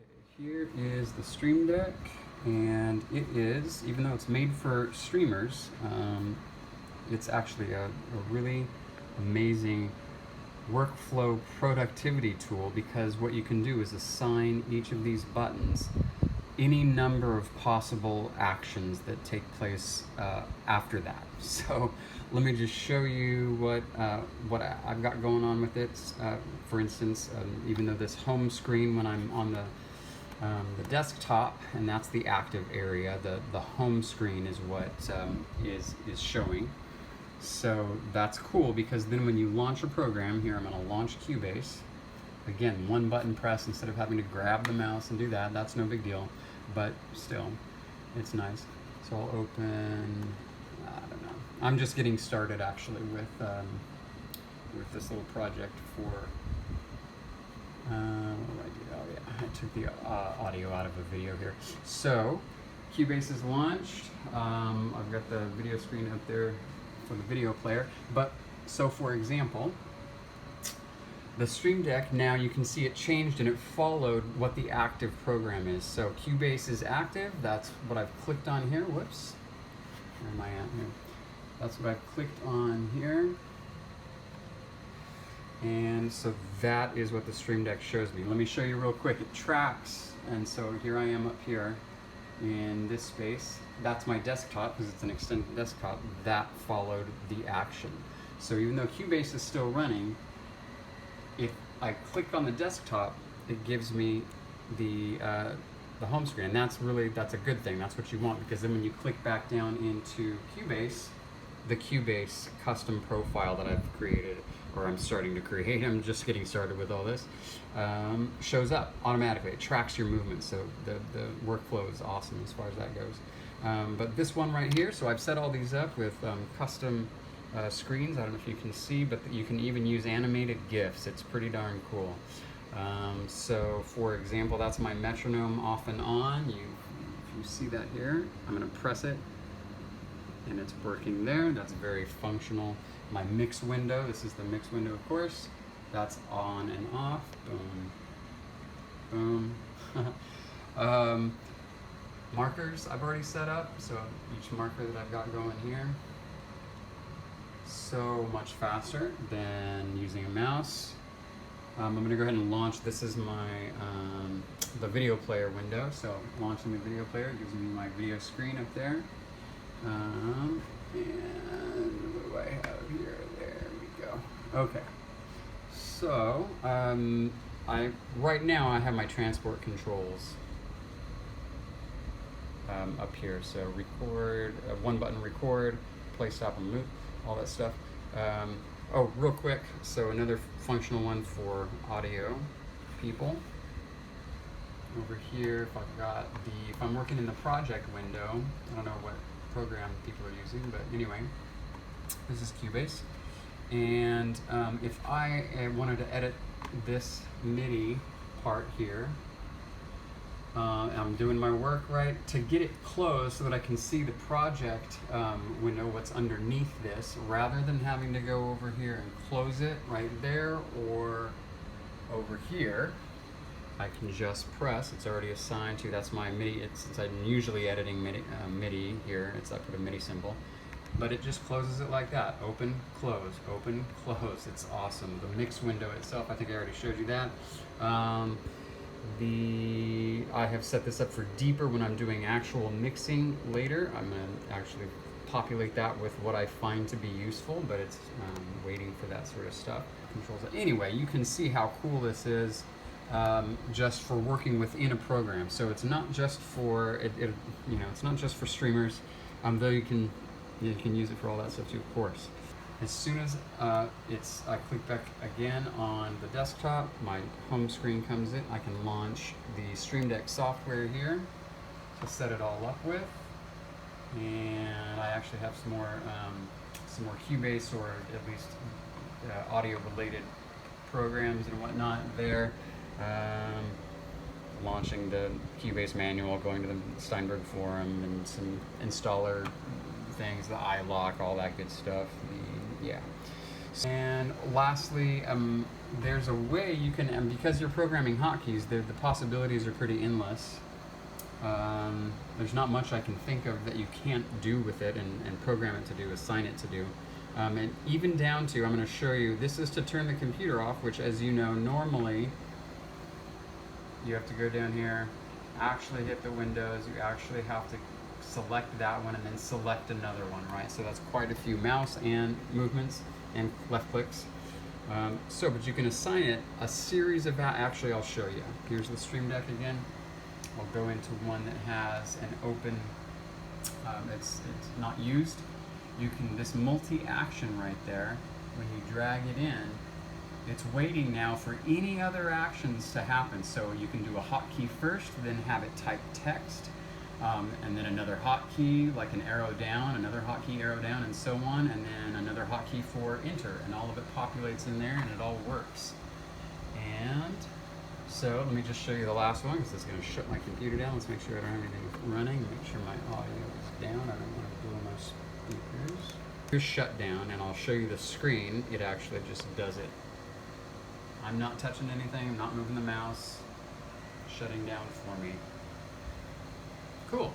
Okay, here is the Streamdeck, and it is, even though it's made for streamers, it's actually a really amazing workflow productivity tool, because what you can do is assign each of these buttons any number of possible actions that take place after that. So let me just show you what I've got going on with it. For instance, even though this home screen, when I'm on the desktop, and that's the active area, the home screen is what is showing. So that's cool, because then when you launch a program, here I'm going to launch Cubase. Again, one button press instead of having to grab the mouse and do that. That's no big deal, but still, it's nice. So I'll open, I don't know. I'm just getting started actually with this little project for, what did I do? Oh yeah, I took the audio out of a video here. So Cubase is launched. I've got the video screen up there for the video player. But so for example, the Streamdeck, now you can see it changed and it followed what the active program is. So Cubase is active. That's what I've clicked on here. Whoops. Where am I at here? That's what I've clicked on here. And so that is what the Streamdeck shows me. Let me show you real quick. It tracks, and so here I am up here in this space. That's my desktop, because it's an extended desktop. That followed the action. So even though Cubase is still running, if I click on the desktop, it gives me the home screen. And that's a good thing. That's what you want, because then when you click back down into Cubase, the Cubase custom profile that I've created, or I'm starting to create, I'm just getting started with all this, shows up automatically. It tracks your movement, so the workflow is awesome as far as that goes. But this one right here, so I've set all these up with custom screens. I don't know if you can see, but you can even use animated GIFs. It's pretty darn cool. So for example, that's my metronome off and on. If you see that here, I'm going to press it, and it's working there. That's very functional. My mix window, this is the mix window, of course. That's on and off. Boom, boom. Markers I've already set up, so each marker that I've got going here, so much faster than using a mouse. I'm going to go ahead and launch. This is my the video player window. So launching the video player gives me my video screen up there. And what do I have here? There we go. Okay. So right now I have my transport controls up here. So record, one button record, play, stop, and loop, all that stuff. Oh, real quick, so another functional one for audio people. Over here, if I'm working in the project window, I don't know what program people are using, but anyway, this is Cubase. And if I wanted to edit this MIDI part here, I'm doing my work right, to get it closed so that I can see the project window, what's underneath this, rather than having to go over here and close it right there or over here. I can just press, it's already assigned to, that's my MIDI, since I'm usually editing MIDI here, I put a MIDI symbol, but it just closes it like that, open, close, it's awesome. The mix window itself, I think I already showed you that. I have set this up for deeper when I'm doing actual mixing later. I'm going to actually populate that with what I find to be useful, but it's waiting for that sort of stuff. Controls it. Anyway, you can see how cool this is. Just for working within a program. So it's not just for it's not just for streamers, though you can use it for all that stuff too, of course. As soon as I click back again on the desktop, my home screen comes in. I can launch the Streamdeck software here to set it all up with, and I actually have some more Cubase, or at least audio-related programs and whatnot there. Launching the Cubase manual, going to the Steinberg forum, and some installer things, the iLock, all that good stuff. Yeah. And lastly, there's a way you can, and because you're programming hotkeys, the possibilities are pretty endless. There's not much I can think of that you can't do with it and program it to do, assign it to do. And even down to, I'm going to show you, this is to turn the computer off, which, as you know, normally you have to go down here, actually hit the windows, you actually have to select that one and then select another one, right? So that's quite a few mouse and movements and left clicks. But you can assign it a series of, actually I'll show you. Here's the Streamdeck again. I'll go into one that has an open, it's not used. You can, this multi-action right there, when you drag it in, it's waiting now for any other actions to happen. So you can do a hotkey first, then have it type text, and then another hotkey, like an arrow down, another hotkey, arrow down, and so on, and then another hotkey for enter, and all of it populates in there, and it all works. And so let me just show you the last one, because it's going to shut my computer down. Let's make sure I don't have anything running, make sure my audio is down. I don't want to blow my speakers. Here's shut down, and I'll show you the screen. It actually just does it. I'm not touching anything, I'm not moving the mouse, shutting down for me. Cool.